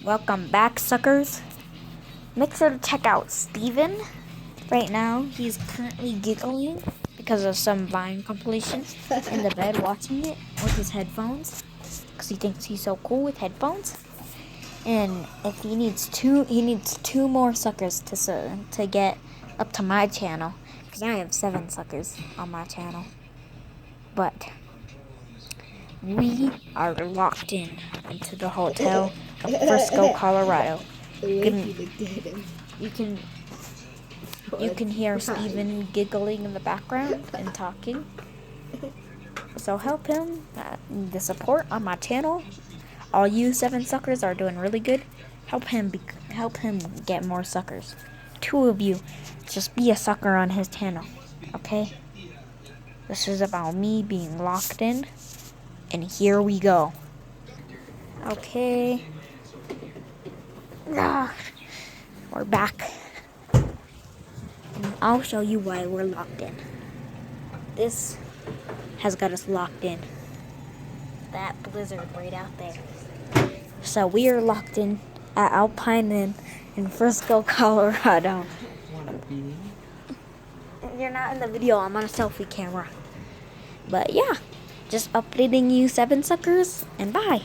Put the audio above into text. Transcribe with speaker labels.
Speaker 1: Welcome back, suckers. Make sure to check out Steven. Right now, he's currently giggling because of some Vine compilation in the bed watching it with his headphones because he thinks he's so cool with headphones. And if he needs two more suckers to get up to my channel because I have 7 suckers on my channel. But we are locked into the hotel of Frisco, Colorado. You can hear Steven giggling in the background and talking. So help him. The support on my channel. All you 7 suckers are doing really good. Help him get more suckers. 2 of you, just be a sucker on his channel, okay? This is about me being locked in, and here we go. Okay. We're back. And I'll show you why we're locked in. This has got us locked in. That blizzard right out there. So we are locked in at Alpine Inn in Frisco, Colorado. You're not in the video, I'm on a selfie camera. But yeah, just updating you 7 suckers, and bye.